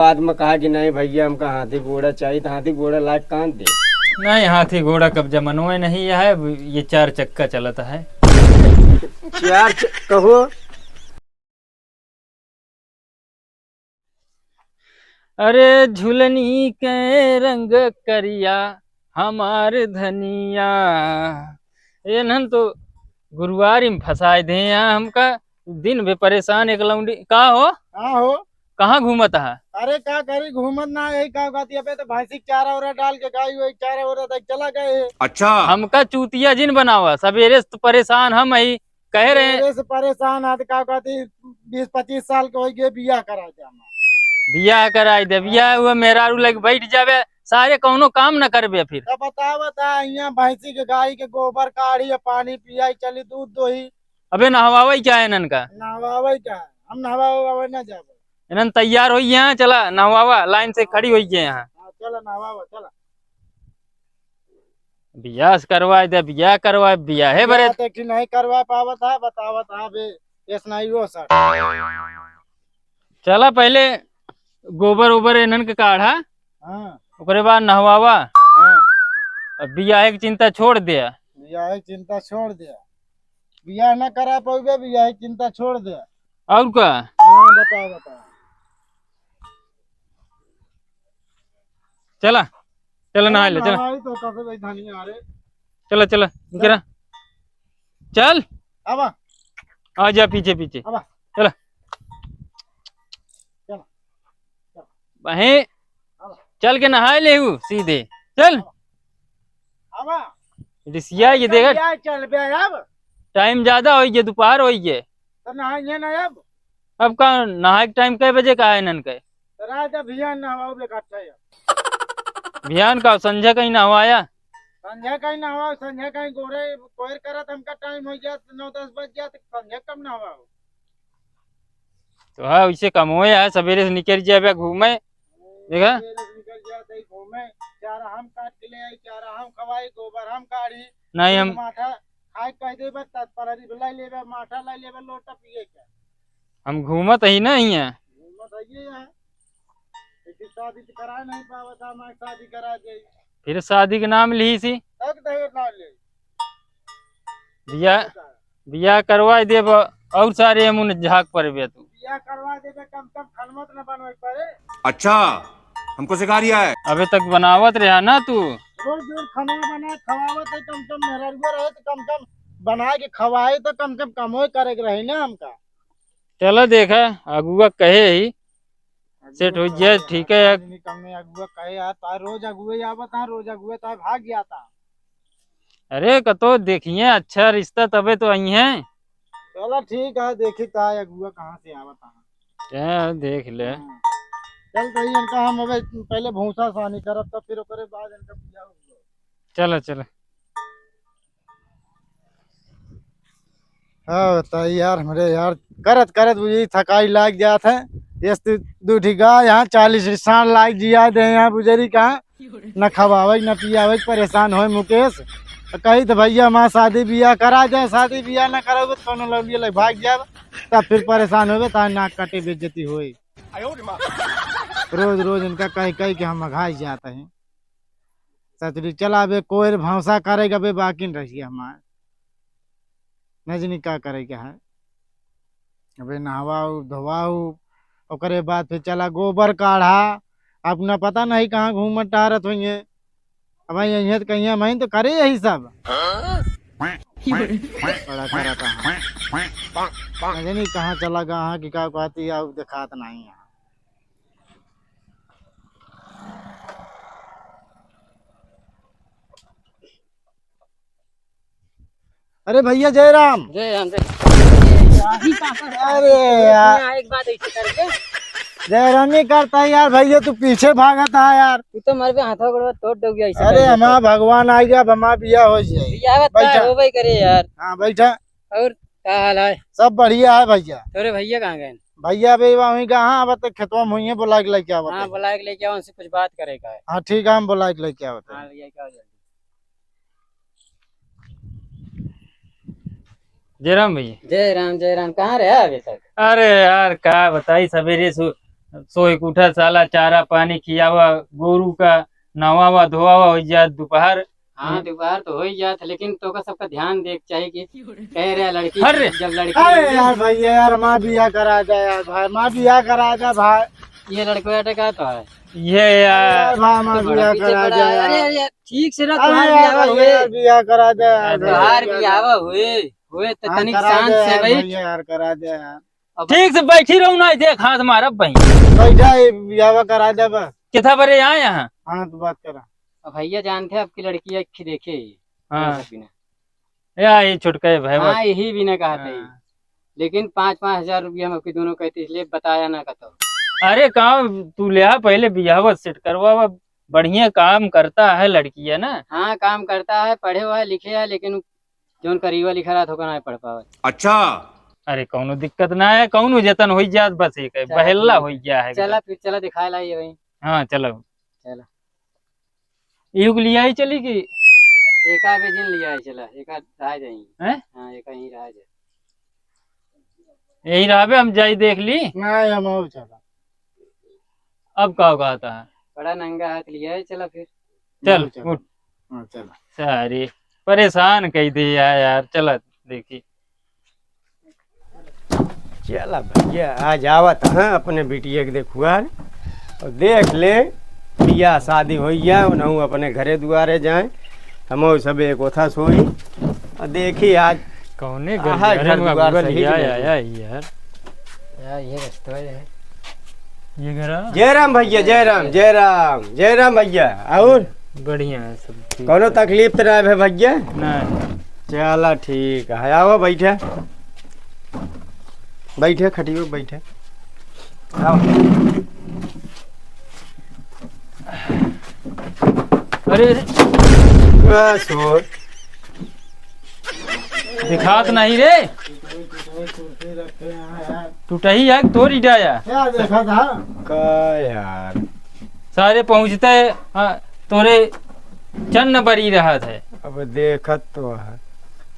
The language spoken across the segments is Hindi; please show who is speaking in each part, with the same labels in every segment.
Speaker 1: बाद में कहा कि नहीं भैया हमको हाथी घोड़ा चाहिए, तो हाथी घोड़ा लायक कहाँ दे।
Speaker 2: नहीं, हाथी घोड़ा कब जमानों नहीं है, ये 4 चक्का चलता है।
Speaker 1: कहो।
Speaker 2: अरे झुलनी के रंग करिया हमार धनिया, ये नन तो गुरुवार में फंसाए दे यहाँ हमका। दिन भी परेशान एक लौंडी का हो।
Speaker 3: हाँ हो।
Speaker 2: कहाँ घूमत है?
Speaker 3: अरे क्या करी घूमत ना यही का कहती है तो भैंसी चारा उरा डाल के गाय वही चारा उरा तक चला गए है।
Speaker 4: अच्छा।
Speaker 2: हमका चूतिया जिन बनावा, सवेरे से तो परेशान हम ही कह रहे हैं।
Speaker 3: मेरे से परेशान है तो क्या कहती 20-25 साल के हो गए बियाह करा दे हमारा।
Speaker 2: बियाह कराई दे, बियाह हुआ मेहरारू लग बैठ जावे, सारे कौनो काम न करबे फिर।
Speaker 3: तो बता यहाँ भैंसी के गाय के गोबर काढ़ी पानी पियाई चली दूध दोही।
Speaker 2: अबे नहवावे क्या है इनन का?
Speaker 3: नहवावे क्या है? हम नहवावे ना जावे।
Speaker 2: इनन तैयार होई यहाँ, चला नहवावा, लाइन से खड़ी होई है यहाँ।
Speaker 3: हाँ चला नहवावा चला।
Speaker 2: बियाह करवाए दे, बियाह करवाए, बियाह है बरे।
Speaker 3: देखी नहीं करवा पावत है बतावत है बे ऐस नहीं हो सर।
Speaker 2: चला पहले गोबर ओबर इनन के काढ़ा,
Speaker 3: हाँ
Speaker 2: ओकरे बाद नहवावा,
Speaker 3: हाँ
Speaker 2: और बियाह की चिंता छोड़ दे।
Speaker 3: बियाह की चिंता छोड़ दिया। बियाह न करा पाओगे बियाह की चिंता छोड़ दिया।
Speaker 2: और का?
Speaker 3: हाँ बताओ।
Speaker 2: चला चला नहा ले, चला
Speaker 3: नहाई तो कैसे भाई धनिया रे।
Speaker 2: चला चला निकरा, चल
Speaker 3: अब
Speaker 2: आ जा पीछे पीछे।
Speaker 3: अब
Speaker 2: चला
Speaker 3: चला
Speaker 2: वहीं चल के नहा ले सीधे चल।
Speaker 3: अब
Speaker 2: रिसिया ये देगा,
Speaker 3: बियाह चल बे अब
Speaker 2: टाइम ज्यादा हो गया, दोपहर हो गए।
Speaker 3: तो नहाइए ना
Speaker 2: अब का नहाए के टाइम कै बजे का है इनन के?
Speaker 3: तो राजा भैया नहवाओ बेकाठा है।
Speaker 2: बिहान का संजय कहीं नहवाया?
Speaker 3: संध्या कहीं नहवाओ, संध्या कहीं गोरे कोयर करत हमका टाइम हो गया 9-10 बज गया तो संध्या कब नहवाओ।
Speaker 2: तो हाँ वैसे कम हो है, सवेरे से निकल जाए घूमे देखा।
Speaker 3: निकल जाते ही घूमे, चारा हम काट के ले आई, चारा हम खवाई, गोबर हम काढ़ी।
Speaker 2: नहीं हम
Speaker 3: माथा खाए कह दे बस तत्पररी लाई लेबे, माथा लाई लेबे, लोटा पिए के
Speaker 2: घूमत ही ना ही है।
Speaker 3: घूमत आइए है। लेकिन शादी तो करा नहीं पावा था, मैं शादी करा दे
Speaker 2: फिर शादी के नाम ली सी,
Speaker 3: तक दहेज ना ले।
Speaker 2: बिया बिया करवा दे और सारे हम झाक पर तू।
Speaker 3: बियाह करवा देबे कम कम खलमत न बनवे पड़े।
Speaker 4: अच्छा, हमको सिखा रिया है।
Speaker 2: अबे तक बनावत रहा ना तू।
Speaker 3: रोज रोज खाना बना खवावत है कम कम मेहरगो रहे तो कम कम बना के खवाए तो कम कम कमोय करे के रही ना हमका।
Speaker 2: चलो देखा अगुआ कहे ही सेट हो जाए, ठीक है यार।
Speaker 3: निकलने अगुआ कहे यार तार रोज अगुए आवत है, रोज अगुए तार भाग गया था।
Speaker 2: अरे कतो देखिए अच्छा रिश्ता तबे तो आई है।
Speaker 3: चलो ठीक है देखी का अगुआ कहाँ से आवत है।
Speaker 2: क्या देख ले।
Speaker 3: चल कही इनका हम अबे पहले भूसा सानी करब तब फिर ओकरे बाद इनका बियाह होगा।
Speaker 2: चलो चलो।
Speaker 3: हाँ बताइए यार हमारे यार करत करत बुझी थकाई लाग जात है। ये दूठी गाय यहाँ 40 रिसान लाग जिया दे यहाँ बुजरी कहाँ न खवावे न पियावे परेशान हो मुकेश। तो कही तो भैया माँ शादी बियाह करा जाए, शादी बियाह न करावे तो कोनो लौंडिया ले भाग जाए तब फिर परेशान होवे ता नाक काटे बेइज्जती होई। रोज रोज इनका कही कही के हम अघाई जाते हैं। सतरी चला बे कोई भौसा करेगा बे बाकी न रहिए हमारे नजनी का करेगा है। अबे नहवाऊ धोवाऊ ओकरे बाद फिर चला गोबर काढ़ा। अपना पता नहीं कहाँ घूमत टहरत हुई है। अब यही तो कहीं मैं तो करे यही सब बड़ा करता है। नहीं कहाँ चला गया कि क्या कहती है दिखात नहीं है। अरे भैया जय राम।
Speaker 2: जय राम।
Speaker 3: अरे यार
Speaker 2: एक बात ऐसे करके
Speaker 3: जय राम नहीं करता यार भैया तू पीछे भागा था यार।
Speaker 2: तू तो मारे पे हाथों गोड़ तोड़ दोगे ऐसे।
Speaker 3: अरे हमारा भगवान आ गया हमारा बिया हो जाए।
Speaker 2: बियाह
Speaker 3: बैठा।
Speaker 2: हो भाई करे यार।
Speaker 3: हाँ बैठा।
Speaker 2: और क्या हाल है?
Speaker 3: सब बढ़िया है भैया।
Speaker 2: तोरे भैया कहाँ गए?
Speaker 3: भैया भी वहीं कहाँ अब तक खेतवा में हुई है बुला के लेके आवत
Speaker 2: हाँ
Speaker 3: है।
Speaker 2: बुला के लेके आओ, उनसे कुछ बात करेगा है।
Speaker 3: हाँ ठीक है हम बुला के लेके आवत
Speaker 2: हाँ
Speaker 3: है।
Speaker 2: भैया क्या जल्दी। जय राम भैया। जय राम कहाँ रहे अभी तक? अरे यार क्या बताई, सवेरे से सोए के उठा साला चारा पानी खियावा गोरू का नवावा धोवावा हो जात दोपहर।
Speaker 5: हाँ दोपहर तो हो ही जाता, लेकिन तो का सबका ध्यान देख चाहिए कि कह रहे लड़की
Speaker 2: अरे!
Speaker 5: जब लड़की
Speaker 3: अरे यार भैया यार माँ बिया करा दे यार भाई, माँ बिया करा दे भाई
Speaker 5: ये लड़को अटका तो है
Speaker 2: ये यार
Speaker 3: भाई, माँ
Speaker 5: तो
Speaker 3: बिया
Speaker 5: पीछे
Speaker 3: करा
Speaker 5: पड़ा
Speaker 3: दे
Speaker 5: है।
Speaker 3: यार।
Speaker 5: अरे अरे ठीक से ना
Speaker 3: अरे
Speaker 5: तुम्हार
Speaker 3: यार
Speaker 5: बियाह
Speaker 3: भैया यार
Speaker 5: हुए,
Speaker 3: बिया करा दे यार,
Speaker 5: तुम्हार
Speaker 3: भैया,
Speaker 5: बियाह हुए तो
Speaker 3: हाँ,
Speaker 5: तनिक
Speaker 3: करा
Speaker 5: शांत
Speaker 3: दे
Speaker 5: से
Speaker 3: यार
Speaker 5: भाई।
Speaker 3: भैया यार करा दे यार।
Speaker 2: ठीक से बैठी रहू ना देख हाथ मारब बही
Speaker 3: बैठा ये बियाह करा दे बा।
Speaker 2: किथा बरे यहाँ।
Speaker 3: हाँ तो बात करा।
Speaker 5: अब भैया जानते हैं आपकी लड़की अच्छी देखे ही
Speaker 2: हाँ
Speaker 5: बिना।
Speaker 2: या ये छुटके भाई
Speaker 5: हाँ यही भी ना कहते ही,
Speaker 2: हाँ।
Speaker 5: लेकिन 5-5 हजार रुपया हम आपकी दोनों कहते इसलिए बताया ना कहता।
Speaker 2: अरे काम तू ले आ पहले बियाह सेट करवा, बढ़िया काम करता है लड़की है ना।
Speaker 5: हाँ काम करता है, पढ़े हुआ है लिखे है, लेकिन जोन करीबा लिखा रहा तो नहीं पढ़ पावा।
Speaker 4: अच्छा
Speaker 2: अरे कौनो दिक्कत ना है, कौनो जतन हो जात बस एक है, बहेला हो गया है।
Speaker 5: चला फिर चला दिखाए लाइए भाई।
Speaker 2: हाँ चलो
Speaker 5: चला
Speaker 2: युग लिया ही चली की
Speaker 5: एका बेजिन लिया है, चला एका रह जाएंगे।
Speaker 2: हैं?
Speaker 5: हाँ एका ही रह जाए।
Speaker 2: यही रहा हम जाई देख ली।
Speaker 3: नहीं हम और चला।
Speaker 2: अब का कहता है
Speaker 5: बड़ा नंगा हाथ लिया है, चला फिर।
Speaker 2: चल
Speaker 3: चलो।
Speaker 2: उठ
Speaker 3: हाँ चला।
Speaker 2: सारी परेशान कही दिया यार, चल देखी।
Speaker 1: चला भैया आज आवत हाँ अपने बिटिया के देखुआ और देख ले बिया शादी हो गया उन्हों अपने घरे दुआरे जाए हम सब एक ओथा सोई और देखी आज
Speaker 2: कौने
Speaker 1: आहा, घर द्वार सही
Speaker 2: लिया
Speaker 1: नहीं।
Speaker 2: आया यार
Speaker 5: यार ये रास्ता है।
Speaker 2: ये घर
Speaker 1: जयराम भैया जयराम जयराम जयराम भैया और
Speaker 2: बढ़िया है सब ठीक
Speaker 1: कोनो
Speaker 2: है।
Speaker 1: तकलीफ तो ना है भैया।
Speaker 2: नहीं
Speaker 1: चला ठीक है आओ बैठे बैठे खटियो बैठे आओ।
Speaker 2: अरे अरे,
Speaker 1: बस हो
Speaker 2: दिखात नहीं रे टूटही है तोड़ी डाया
Speaker 3: क्या देखा था?
Speaker 1: का यार
Speaker 2: सारे पहुंचते हाँ, तोरे चन्न बरी रहा था।
Speaker 1: अब देखत तो है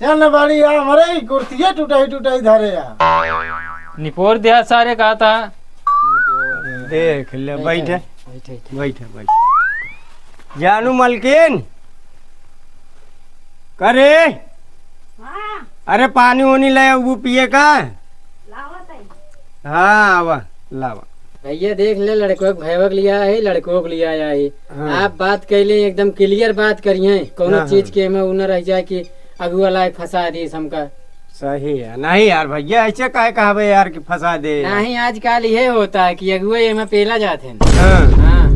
Speaker 3: चल बड़ी यार हमारे कुर्तिये टूटाई धरे यार।
Speaker 2: निपोर दिया सारे कहा था।
Speaker 1: देख ले बैठे
Speaker 5: बैठे
Speaker 1: बैठे बैठे जानू मलकिन करे अरे पानी वानी ले वो पिए का हाँ आवा लावा
Speaker 5: भैया देख ले, लड़कों को भैवक लिया है, लड़कों को लिया है।
Speaker 1: हाँ।
Speaker 5: आप बात कैले एकदम क्लियर बात करिए, कोनो
Speaker 1: हाँ,
Speaker 5: चीज के में उ न रह जाए कि अगुआ लाई फंसा दी हमका।
Speaker 1: सही है नहीं यार भैया ऐसे काहे कहावे यार कि फंसा दे
Speaker 5: नहीं आजकल ये होता है कि अगुए में पेला जाते हैं।
Speaker 1: हाँ
Speaker 5: हाँ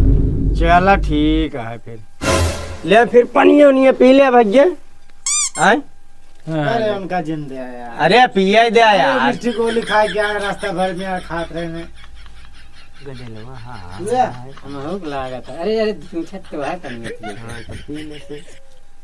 Speaker 1: चला ठीक है फिर ले फिर पनिए उनिए पी ले भैया आय
Speaker 3: अरे उनका जिंदे है यार।
Speaker 1: अरे पिए दे
Speaker 3: अरे
Speaker 1: यार
Speaker 3: मिर्ची गोली खा के आए रास्ता भर में यार खात रहे ने।
Speaker 1: हाँ
Speaker 3: ले,
Speaker 5: हम भूख लगा था। अरे अरे पूछत तो है तनिक।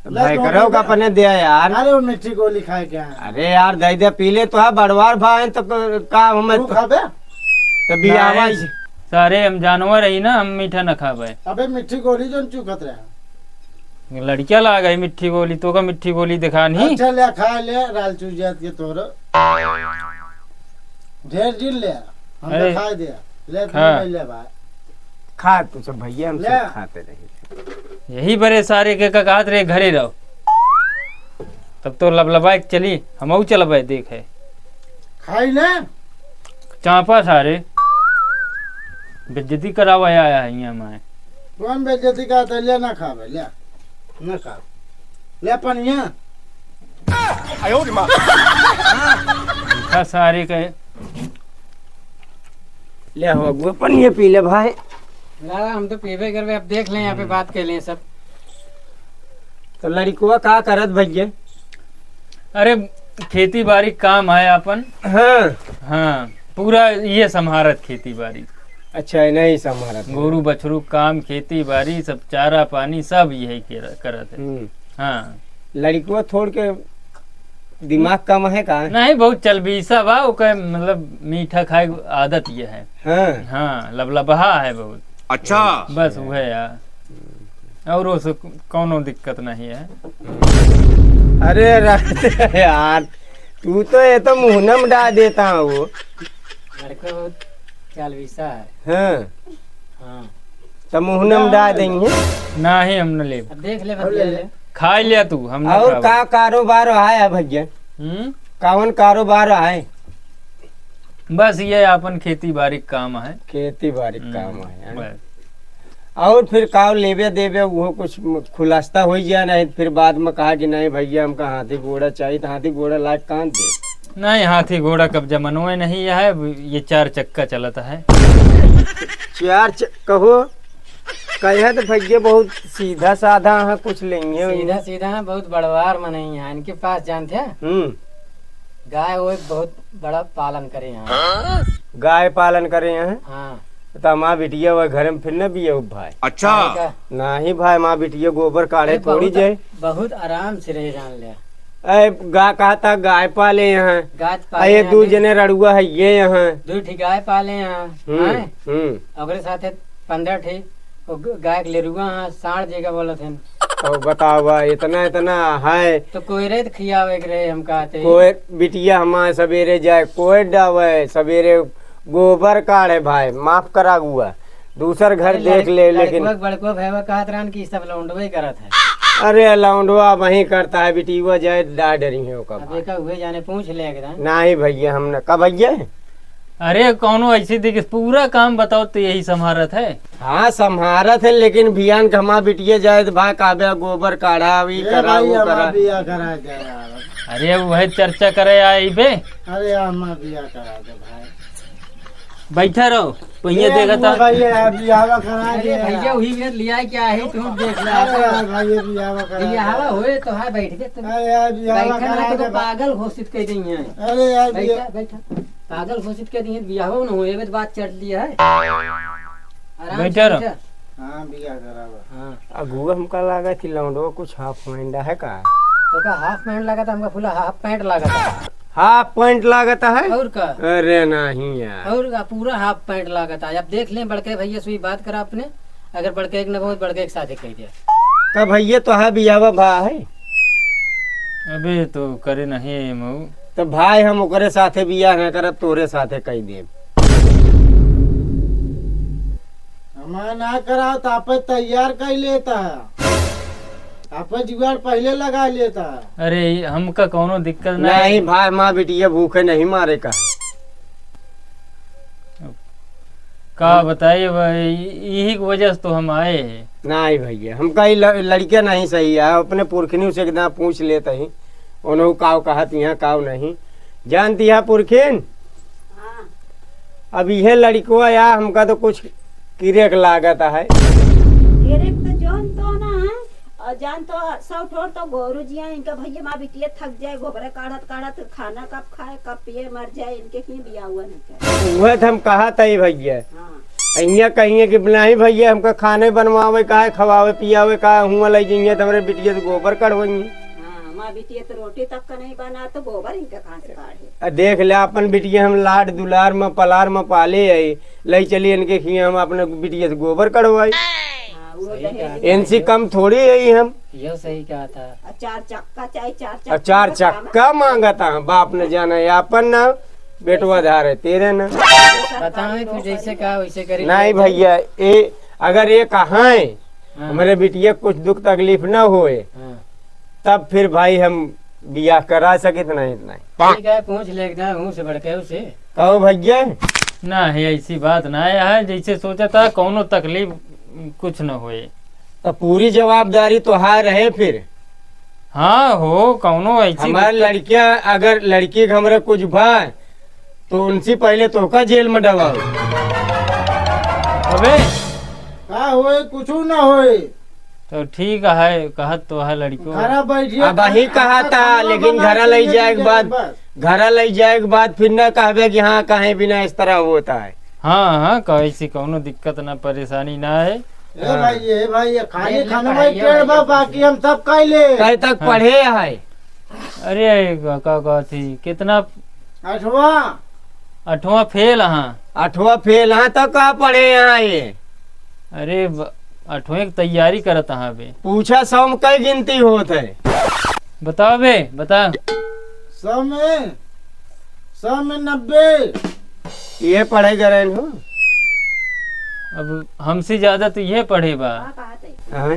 Speaker 1: भाई करो का अपने दे यार
Speaker 3: अरे वो मिर्ची गोली खा के आए।
Speaker 1: अरे यार दे दे पी ले तो है बड़वार भाई तो का हमें
Speaker 3: तू खाबे?
Speaker 1: तो बियावा
Speaker 2: नहीं। सारे हम जानवर ही ना, हम मीठा न खावे।
Speaker 3: अबे मिट्टी गोली जो चुकत रहे।
Speaker 2: लड़किया ला गई मिट्टी गोली, तो का मिट्टी गोली दिखा नहीं।
Speaker 3: अच्छा ले खा ले राल चूजियत के तोर ढेर दिन ले हम
Speaker 2: अरे,
Speaker 3: तो खा दे ले तू
Speaker 2: हाँ।
Speaker 3: ले भाई।
Speaker 1: खा तू सब भैया हम
Speaker 3: ले।
Speaker 1: सब खाते रहे
Speaker 2: यही बड़े सारे के ककात रे घरे रहो तब तो लबलबाई के चली हम चलबे देखे
Speaker 3: खाई ले
Speaker 2: चापा सारे बेज्जती करावा आया है यहाँ मैं।
Speaker 3: कौन बेइज्जती का तो ले ना खाबे ले ना खा ले पनिया।
Speaker 2: था सारे के
Speaker 1: ले हो गो पनिए पी ले भाई
Speaker 5: ना हम तो पीबे करवे। अब देख लें यहाँ पे बात कर लें सब।
Speaker 1: तो लड़कुआ का करत भैया
Speaker 2: अरे खेती बाड़ी काम है अपन।
Speaker 1: हाँ
Speaker 2: हाँ पूरा ये संभारत खेती बाड़ी,
Speaker 1: अच्छा नहीं संभारत
Speaker 2: गोरू बछरू काम खेती बाड़ी सब चारा पानी सब यही करत है। हाँ
Speaker 1: लड़कुआ थोड़ के दिमाग कम है का
Speaker 2: नहीं बहुत चलबीसा बा ओके, मतलब मीठा खाए के आदत ये है।
Speaker 1: हाँ
Speaker 2: हाँ लबलबहा है बहुत।
Speaker 4: अच्छा
Speaker 2: बस वह यार और उसे कोनो दिक्कत नहीं है।
Speaker 1: अरे रहते यार तू तो ये तो मुहनम डाल देता वो
Speaker 5: लड़का बहुत चाल विसा है।
Speaker 1: हाँ
Speaker 5: हाँ
Speaker 1: तो मुहने में डाल देंगे।
Speaker 2: ना ही हम न ले
Speaker 5: अब देख ले भैया ले।
Speaker 2: खा लिया तू हम न
Speaker 1: और
Speaker 2: खावा।
Speaker 1: का कारोबार है भैया? कौन कारोबार है?
Speaker 2: बस ये अपन खेती बाड़ी का काम है।
Speaker 1: खेती बाड़ी का काम है।
Speaker 2: बस।
Speaker 1: और फिर काव लेवे देवे वो कुछ खुलासा हो जाए, नहीं फिर बाद में कहा कि नहीं भैया हमका हाथी घोड़ा चाहिए, तो हाथी घोड़ा लायक कहाँ दे।
Speaker 2: नहीं हाथी घोड़ा कब्जा मनोए नहीं है, ये 4 चक्का चलता है।
Speaker 1: कहो कहे तो भैया बहुत सीधा साधा है, कुछ लेंगे।
Speaker 5: सीधा सीधा है, बहुत बड़वार में नहीं है इनके पास। जानते हैं गाय वो एक बहुत बड़ा पालन करे यहाँ।
Speaker 1: गाय पालन करे हैं।
Speaker 5: हाँ
Speaker 1: तो माँ बिटिया वह घर में फिर न भी है भाई।
Speaker 4: अच्छा
Speaker 1: नहीं भाई, माँ बिटिया गोबर काढ़े थोड़ी जाए,
Speaker 5: बहुत आराम से रह जान ले।
Speaker 1: गा कहता गाय पाले यहाँ,
Speaker 5: गाय
Speaker 1: ये
Speaker 5: पाले
Speaker 1: दू जने रड़ुआ है ये यहाँ।
Speaker 5: 2 ठी गाय पाले यहाँ।
Speaker 1: हम्म।
Speaker 5: और साथे 15 ठी गाय के लेरुआ हाँ, 60 जगह बोलत हैं।
Speaker 1: तो बतावा इतना इतना है
Speaker 5: तो कोई रे खियावे के रहे हम कहते।
Speaker 1: कोई बिटिया हमारे सवेरे जाए, कोई डावे सवेरे गोबर काढ़े भाई, माफ करा हुआ दूसर घर देख ले। लेकिन
Speaker 5: बड़को भैया कहत रहन कि सब लौंडवे करत है।
Speaker 1: अरे लौंडवा वही करता है, बिटिया जाए डा डरी है
Speaker 5: अब एक हुए जाने पूछ ले एकदम।
Speaker 1: नहीं भैया हमने कब भैया।
Speaker 2: अरे कौनो ऐसी देखिए पूरा काम बताओ तो यही संभारत है।
Speaker 1: हाँ संभारत है, लेकिन बियान के हमारा बिटिया जाए तो भाई काबे गोबर काढ़ा भी करा वो करा।
Speaker 3: बिया करा दे यार।
Speaker 2: अरे वह चर्चा करे आई बे।
Speaker 3: अरे अम्मा बिया करा दे भाई।
Speaker 2: बैठा रहो पहिए देखा था।
Speaker 3: भैया बियावा करा दे।
Speaker 5: भैया वही में लिया क्या है तुम देख ले।
Speaker 3: अरे भैया बियावा करा दे।
Speaker 5: बियावा होए तो है बैठ के तुम।
Speaker 3: अरे यार बियावा
Speaker 5: बैठा
Speaker 3: करा
Speaker 5: ना
Speaker 3: दे।
Speaker 5: तो पागल घोषित कर दी है।
Speaker 3: अरे यार
Speaker 5: बैठा बैठा पागल घोषित कर दी है। बियाहो न होए तो बात चढ़ लिया है। आराम से
Speaker 2: बैठा रहो।
Speaker 3: हाँ बिया करा बा।
Speaker 5: हाँ
Speaker 1: अगुआ हमका लगा थी लौंडवा कुछ हाफ मैंडा है का।
Speaker 5: तो का हाफ पैंट लगा था, हमका फुला हाफ पैंट लगा था।
Speaker 1: हाफ पैंट लागता है।
Speaker 5: और का
Speaker 1: अरे नहीं यार,
Speaker 5: और का पूरा हाफ पैंट लगा था। अब देख लें बड़के भैया से बात करा आपने। अगर बड़के एक न हो बड़के एक साथ कह दिया।
Speaker 1: का भैया तो है बियावा भा है।
Speaker 2: अबे तो करे नहीं मऊ।
Speaker 1: तो भाई हम ओकरे साथे बियाह न करब, तोरे साथे कह देब।
Speaker 3: हमारा ना कराओ तो आप तैयार कर लेता है। आप जुगाड़ पहले लगा लेता है।
Speaker 2: अरे हमका कोनो दिक्कत
Speaker 1: नहीं भाई, माँ बिटिया भूखे नहीं मारे का।
Speaker 2: का बताइए भाई, यही की वजह से तो हम आए हैं।
Speaker 1: नहीं भैया हमका लड़के नहीं सही है, अपने पुरखनी से एकदम पूछ लेते ही उन्होंने काव कहत यहाँ काव नहीं जानती है पुरखिन। अब यह लड़को या हमका तो कुछ किरेक लागत है।
Speaker 6: किरेक तो जान तो ना है और जान तो सब ठोर तो गोरू जी हैं इनका। भैया माँ बिटिया थक जाए गोबरे काढ़त काढ़त, खाना कब खाए कब पिए मर जाए, इनके ही बिया हुआ नहीं।
Speaker 1: वह तो हम कहा था ही भैया।
Speaker 6: हाँ
Speaker 1: अहिया कहिए कि नहीं भैया हमका खाने बनवावे का है, खवावे पियावे का है, हुआ लग जाइए तो हमारे बिटिया से गोबर कढ़वाइए।
Speaker 6: हाँ माँ बिटिया तो रोटी तक का नहीं बना तो गोबर इनका कहाँ से काढ़े।
Speaker 1: देख ले अपन बिटिया हम लाड दुलार में पलार में पाले है, ले चलिए इनके खिए हम अपने बिटिया से गोबर कढ़वाई।
Speaker 6: हाँ वो दहेज
Speaker 1: इनसे कम थोड़ी है हम।
Speaker 5: ये सही कहा था।
Speaker 6: और 4 चक्का चाहे 4
Speaker 1: और
Speaker 6: चक्का
Speaker 1: 4 चक्का मांगता है, बाप ने जाना है अपन ना बेटवा धार है तेरे ना।
Speaker 5: बताओ फिर जैसे कहा वैसे करी।
Speaker 1: नहीं भैया ये अगर ये कहा है
Speaker 5: हाँ।
Speaker 1: हमारे बिटिया कुछ दुख तकलीफ ना होए
Speaker 5: हाँ।
Speaker 1: तब फिर भाई हम बियाह करा सके तो नहीं इतना।
Speaker 5: ठीक है पूछ ले एकदम मुँह से बड़के उसे।
Speaker 1: कहो भैया
Speaker 2: ना है ऐसी बात ना है, जैसे सोचा था कोनो तकलीफ कुछ न होए।
Speaker 1: तो पूरी जवाबदारी तो हार रहे फिर।
Speaker 2: हाँ हो कौनो ऐसी
Speaker 1: हमारे लड़कियां अगर लड़की के हमारे कुछ भाई तो उनसे पहले तो का जेल में डबाओ।
Speaker 2: अबे
Speaker 3: का होए कुछ ना होए।
Speaker 2: तो ठीक है, कहत तो है लड़कियों।
Speaker 3: घर बैठिए।
Speaker 1: अब वही कहा था, लेकिन घर ले जाए के बाद घर ले जाए के बाद फिर न कहबे कि हाँ कहीं भी ना इस तरह होता है।
Speaker 2: हाँ हाँ कैसी कोनो दिक्कत ना परेशानी ना है।
Speaker 3: ए भाई खाली खाना भाई टेढ़ बा, बाकी हम सब कह ले।
Speaker 1: कहीं तक पढ़े है।
Speaker 2: अरे का थी कितना
Speaker 3: 8वां
Speaker 2: 8वां फेल हाँ।
Speaker 1: 8वां फेल हाँ तो कहा पढ़े यहाँ ये।
Speaker 2: अरे 8वें की तैयारी करत हाँ बे।
Speaker 1: पूछा 100 में कई गिनती होत है।
Speaker 2: बताओ बे बता।
Speaker 3: 100 में 90
Speaker 1: ये पढ़ाई करे हूँ।
Speaker 2: अब हमसे ज्यादा तो ये पढ़े बा।
Speaker 6: का कहत है
Speaker 1: हाँ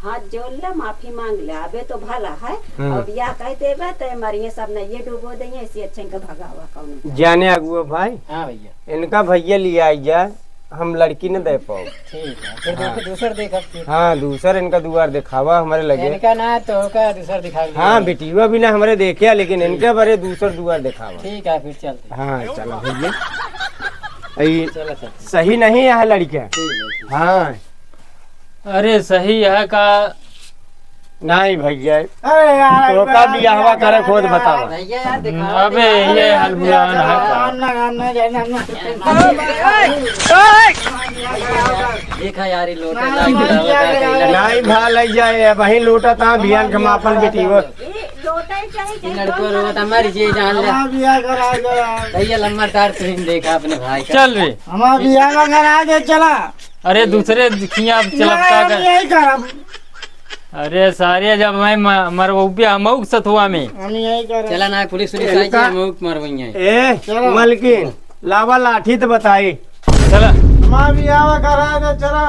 Speaker 6: हाथ जोड़ ले माफी मांग ले अबे तो भला है
Speaker 1: हाँ।
Speaker 6: अब या कह देबे ते मरिए सब न ये डूबो देंगे इससे अच्छा इनका भगावा कौन।
Speaker 1: जाने अगुआ भाई
Speaker 5: हाँ भैया
Speaker 1: इनका भैया लिया आई जाए हम लड़की न दे पाओ।
Speaker 5: ठीक है फिर देखो दूसर देखा फिर
Speaker 1: हाँ दूसर इनका दुआर दिखावा हमारे लगे।
Speaker 5: इनका ना तो का दूसर दिखा लिया।
Speaker 1: हाँ बेटिया भी ना हमारे देखे लेकिन इनके बारे दूसर दुआर दिखावा।
Speaker 5: ठीक है फिर चलते
Speaker 1: हाँ चलो भैया अई
Speaker 5: चलो चलो
Speaker 1: सही नहीं है लड़का।
Speaker 5: ठीक है
Speaker 1: हाँ
Speaker 2: अरे सही है का
Speaker 1: नहीं भैया
Speaker 3: अरे यार
Speaker 1: तो का बियाहवा करे खुद बताओ।
Speaker 5: भैया यार दिखा
Speaker 2: अबे ये हलबुलान है का।
Speaker 5: देखा यार ये लोटे लाग बुलावा
Speaker 1: नहीं भा लग जाए वही लूटा था बियान के मापन बेटिया।
Speaker 6: ए लोटे चाहिए
Speaker 5: लड़को रो त मर जे जान ले
Speaker 3: बिया करा दे
Speaker 5: भैया लम्बादार तुम देखा अपने भाई का।
Speaker 2: चल रे।
Speaker 3: हमारा बिया करा दे चला।
Speaker 2: अरे दूसरे खिया चलपका
Speaker 3: हम
Speaker 2: कर।
Speaker 3: यही करब
Speaker 2: अरे सारे जब मैं मरबूपिया हमऊ सतुआ में।
Speaker 3: हम यही करब।
Speaker 5: चला ना पुलिस पुलिस आई है मुक मरवइया
Speaker 1: ए मलकिन लावा लाठी तो बताई।
Speaker 2: चला
Speaker 3: हमारा बिया करा दे चला।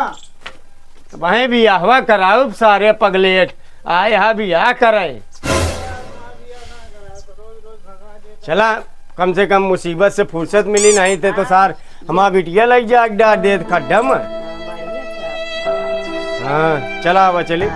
Speaker 1: वही बियाहवा कराओ सारे पगलेट आए हा बियाह करे। चला कम से कम मुसीबत से फुर्सत मिली नहीं थे तो सार हमारा बिटिया लग जा डाल दे खड्डा में। हाँ चला अब चली।